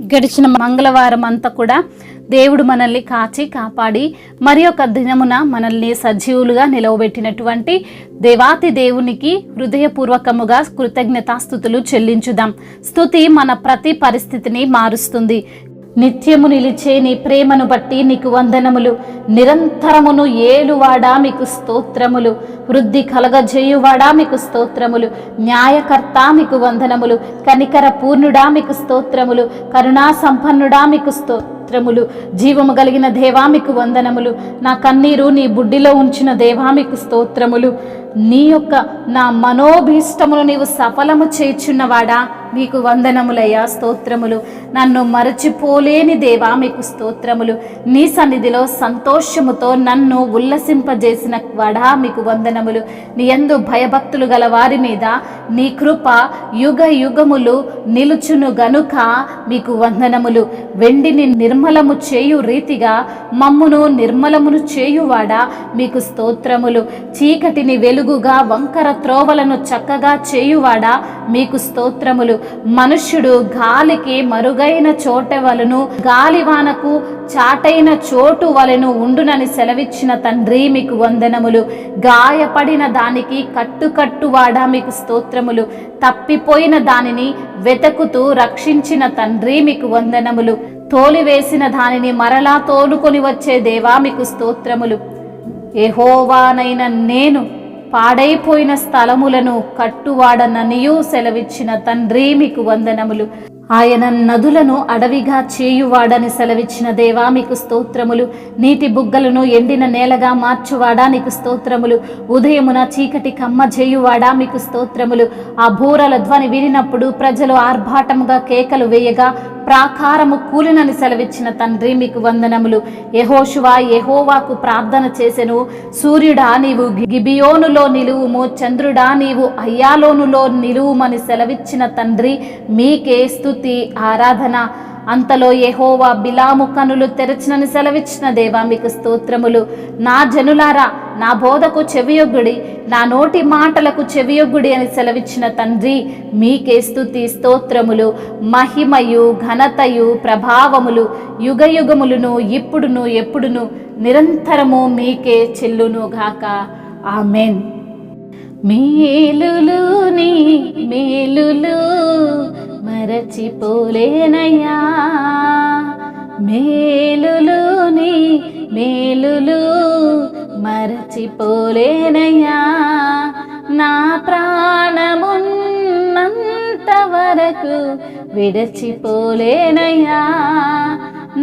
గడిచిన మంగళవారం అంతా కూడా దేవుడు మనల్ని కాచి కాపాడి మరి ఒక దినమున మనల్ని సజీవులుగా నిలవబెట్టినటువంటి దేవాతి దేవునికి హృదయపూర్వకముగా కృతజ్ఞతాస్తుతులు చెల్లించుదాం. స్తుతి మన ప్రతి పరిస్థితిని మారుస్తుంది. నిత్యము నిలిచే నీ ప్రేమను బట్టి నీకు వందనములు. నిరంతరమును ఏలువాడా మీకు స్తోత్రములు. వృద్ధి కలగజేయువాడా మీకు స్తోత్రములు. న్యాయకర్త మీకు వందనములు. కనికర పూర్ణుడా మీకు స్తోత్రములు. కరుణా సంపన్నుడా మీకు స్తోత్రములు. జీవము కలిగిన దేవా మీకు వందనములు. నా కన్నీరు నీ బుడ్డిలో ఉంచిన దేవా మీకు స్తోత్రములు. నీ యొక్క నా మనోభీష్టములు నీవు సఫలము చేయుచున్నవాడా మీకు వందనములయ్యా, స్తోత్రములు. నన్ను మరచిపోలేని దేవా మీకు స్తోత్రములు. నీ సన్నిధిలో సంతోషముతో నన్ను ఉల్లసింపజేసిన వాడా మీకు వందనములు. నీ యందు భయభక్తులు గల వారి మీద నీ కృప యుగ యుగములు నిలుచును గనుక మీకు వందనములు. వెండిని నిర్మలము చేయు రీతిగా మమ్మును నిర్మలమును చేయువాడా మీకు స్తోత్రములు. చీకటిని వెలుగుగా వంకర త్రోవలను చక్కగా చేయువాడా మీకు స్తోత్రములు. మనుష్యుడు గాలికి మరుగైన చోట వలను గాలివానకు చాటైన చోటు వలెను ఉండునని సెలవిచ్చిన తండ్రి మీకు వందనములు. గాయపడిన దానికి కట్టువాడా మీకు స్తోత్రములు. తప్పిపోయిన దానిని వెతుకుతూ రక్షించిన తండ్రి మీకు వందనములు. తోలివేసిన దానిని మరలా తోలుకొని వచ్చే దేవా మీకు స్తోత్రములు. యెహోవానైన నేను పాడైపోయిన స్థలములను కట్టువాడననియూ సెలవిచ్చిన తండ్రి మీకు వందనములు. ఆయన నదులను అడవిగా చేయువాడని సెలవిచ్చిన దేవా మీకు స్తోత్రములు. నీటి బుగ్గలను ఎండిన నేలగా మార్చువాడా నీకు స్తోత్రములు. ఉదయమున చీకటి కమ్మ చేయువాడా మీకు స్తోత్రములు. ఆ బూరల ధ్వని వినినప్పుడు ప్రజలు ఆర్భాటముగా కేకలు వేయగా ప్రాకారము కూలినని సెలవిచ్చిన తండ్రి మీకు వందనములు. యెహోషువ యెహోవాకు ప్రార్థన చేసెను. సూర్యుడా నీవు గిబియోనులో నిలువుము, చంద్రుడా నీవు అయ్యాలోనులో నిలువుమని సెలవిచ్చిన తండ్రి మీకే స్తుతి ఆరాధన. అంతలో యెహోవా బిలాము కనులు తెరచినని సెలవిచ్చిన దేవా మీకు స్తోత్రములు. నా జనులారా నా బోధకు చెవియొగ్గుడి, నా నోటి మాటలకు చెవియొగ్గుడి అని సెలవిచ్చిన తండ్రి మీకే స్తుతి స్తోత్రములు. మహిమయు ఘనతయు ప్రభావములు యుగ యుగములను ఇప్పుడును ఎప్పుడును నిరంతరము మీకే చెల్లును గాక. ఆమేన్. మేలులు నీ మేలులు మరచిపోలేనయ్యా, మేలులు నీ మేలులు మరచిపోలేనయ్యా. నా ప్రాణమున్నంత వరకు విడచిపోలేనయ్యా,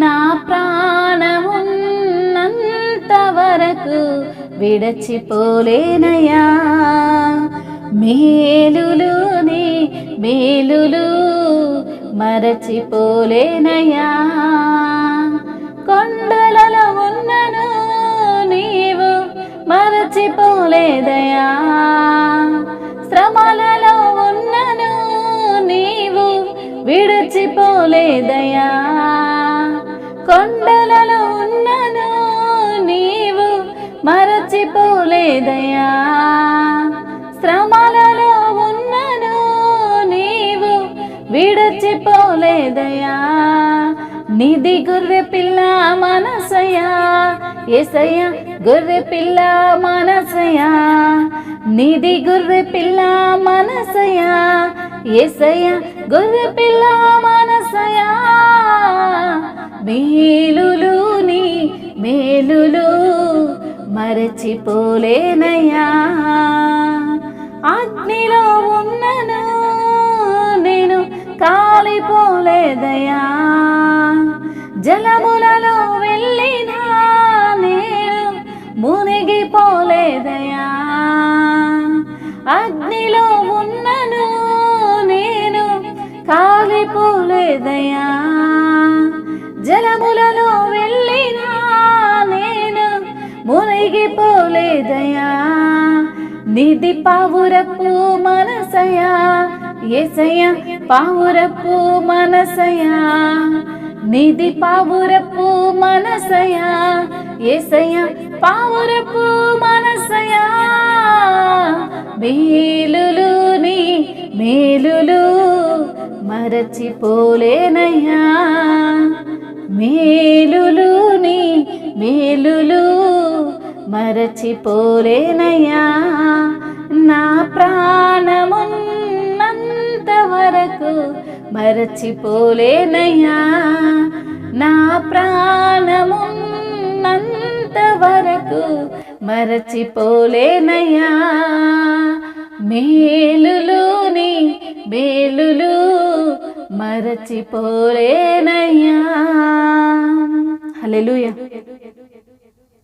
నా ప్రాణమున్నంత వరకు విడచిపోలేనయ్యా. మేలులు నీ మేలులు మరచిపోలేనయ్యా. కొండలలో ఉన్నను నీవు మరచిపోలేదయా, శ్రమలలో ఉన్నను నీవు విడిచిపోలేదయా. కొండలలో ఉన్నను నీవు మరచిపోలేదయా, శ్రమలలో ఉన్నను నీవు విడిచిపోలేదయా. నిధి గొర్రె పిల్ల మనసయ్యా యేసయ్య, గొర్రె పిల్ల మనసయ్యా. నిధి గొర్రె పిల్ల మనసయ్యా యేసయ్య, గొర్రె పిల్ల మనసయ్యా. మేలులు నీ మేలులు మరచిపోలేనయ్యా. అగ్నిలో ఉన్నను నేను కాలిపోలేదయా, జలములలో వెళ్ళినా నేను మునిగిపోలేదయా. అగ్నిలో ఉన్నను నేను కాలిపోలేదయా, జలములలో వెళ్ళినా నేను మునిగిపోలేదయా. నిధి పావురపు మనసయా యేసయ్య, పావురపు మనసయా. నిధి పావురపు మనసయా యేసయ్య, పావురపు మనసయా. మేలులు నీ మేలులు మరచిపోలేనయ్యా. మేలులు నీ మేలులు మరచిపోలేనయ్యా, నా ప్రాణమున్నంత వరకు మరచిపోలేనయ్యా, నా ప్రాణమున్నంత వరకు మరచిపోలేనయ్యా. మేలులు నీ మేలులు మరచిపోలేనయ్యా. హల్లెలూయా.